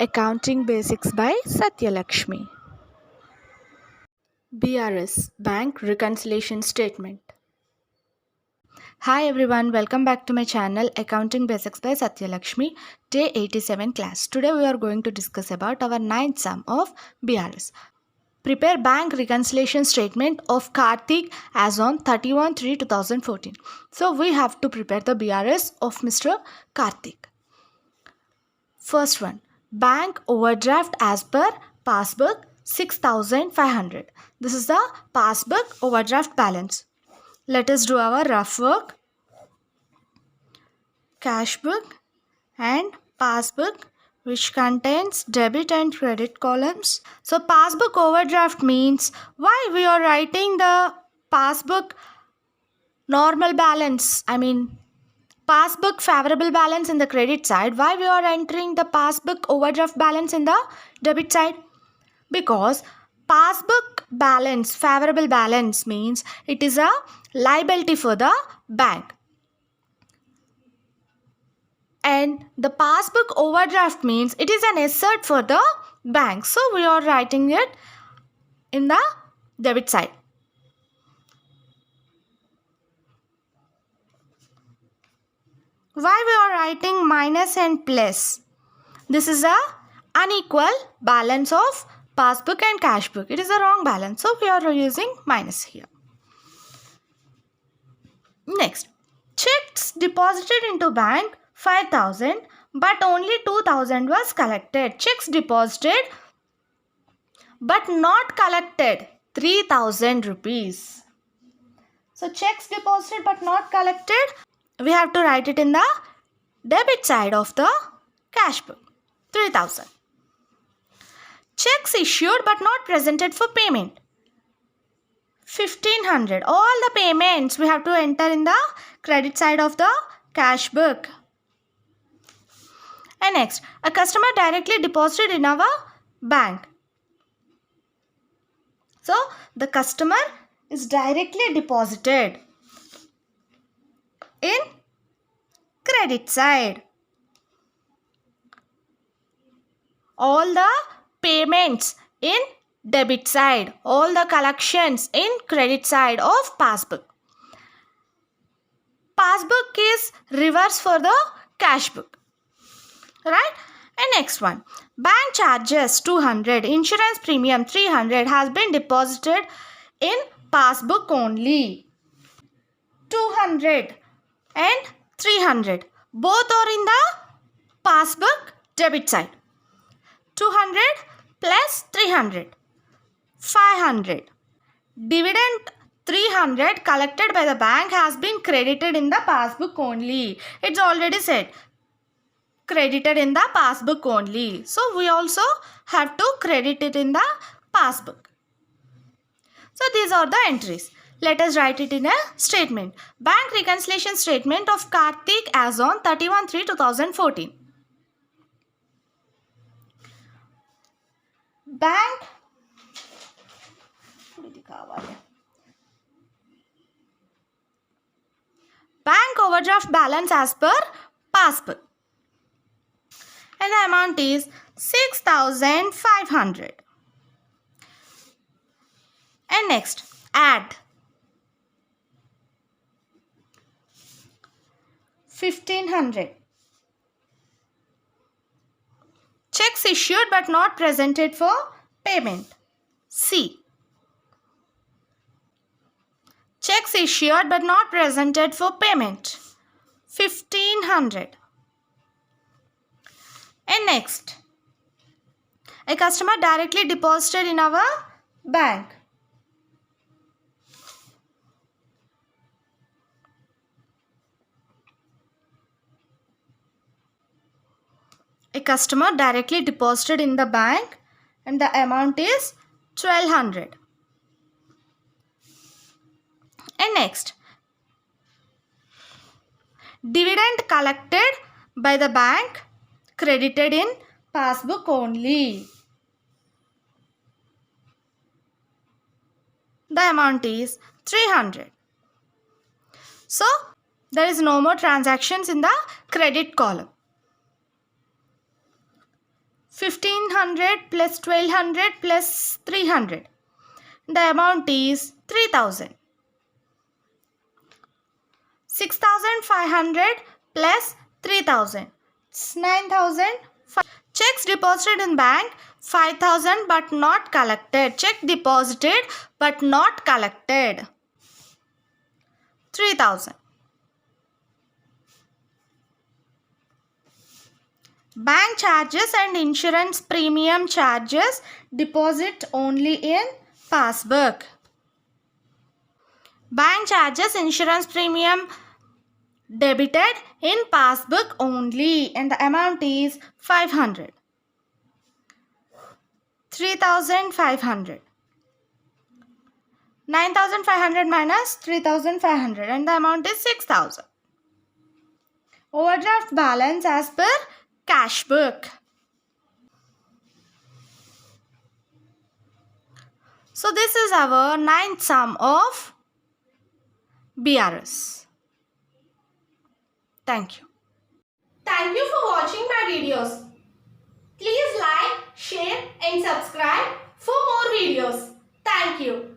Accounting Basics by Satyalakshmi. BRS Bank Reconciliation Statement. Hi everyone, welcome back to my channel Accounting Basics by Satyalakshmi, day 87 class. Today we are going to discuss about our ninth sum of BRS. Prepare bank reconciliation statement of Karthik as on 31/3/2014. So we have to prepare the BRS of Mr. Karthik. First one, bank overdraft as per passbook 6,500. This is the passbook overdraft balance. Let us do our rough work. Cash book and passbook, which contains debit and credit columns. So passbook overdraft means why we are writing the passbook normal balance, passbook favorable balance in the credit side, why we are entering the passbook overdraft balance in the debit side? Because passbook balance favorable balance means it is a liability for the bank, and the passbook overdraft means it is an asset for the bank, so we are writing it in the debit side. Why we are writing minus and plus? This is a unequal balance of passbook and cash book. It is a wrong balance, so we are using minus here. Next, checks deposited into bank 5,000 but only 2,000 was collected. Checks deposited but not collected 3,000 rupees. So checks deposited but not collected, we have to write it in the debit side of the cash book, 3,000. Checks issued but not presented for payment, 1,500. All the payments we have to enter in the credit side of the cash book. And next, a customer directly deposited in our bank. So the customer is directly deposited in credit side. All the payments in debit side, all the collections in credit side of passbook. Passbook is reverse for the cash book, right? And next one, bank charges 200, insurance premium 300 has been deposited in passbook only. 200 and 300 both are in the passbook debit side. 200 plus 300, 500. Dividend 300 collected by the bank has been credited in the passbook only. It's already said credited in the passbook only. So we also have to credit it in the passbook. So these are the entries. Let us write it in a statement. Bank reconciliation statement of Karthik as on 31/3/2014. Bank overdraft balance as per passbook, and the amount is 6,500. And next, add 1,500. Checks issued but not presented for payment, C. Checks issued but not presented for payment, 1,500. And next, a customer directly deposited in our bank. A customer directly deposited in the bank and the amount is 1,200. And next, dividend collected by the bank credited in passbook only. The amount is 300. So there is no more transactions in the credit column. 1500 plus 1200 plus 300. The amount is 3000. 6500 plus 3000. It's 9000. Checks deposited in bank 5000 but not collected. Check deposited but not collected 3000. Bank charges and insurance premium charges deposit only in passbook. Bank charges, insurance premium debited in passbook only, and the amount is 500. 3500. 9500 minus 3500 and the amount is 6000. Overdraft balance as per cash book. So this is our ninth sum of BRS. Thank you. Thank you for watching my videos. Please like, share and subscribe for more videos. Thank you.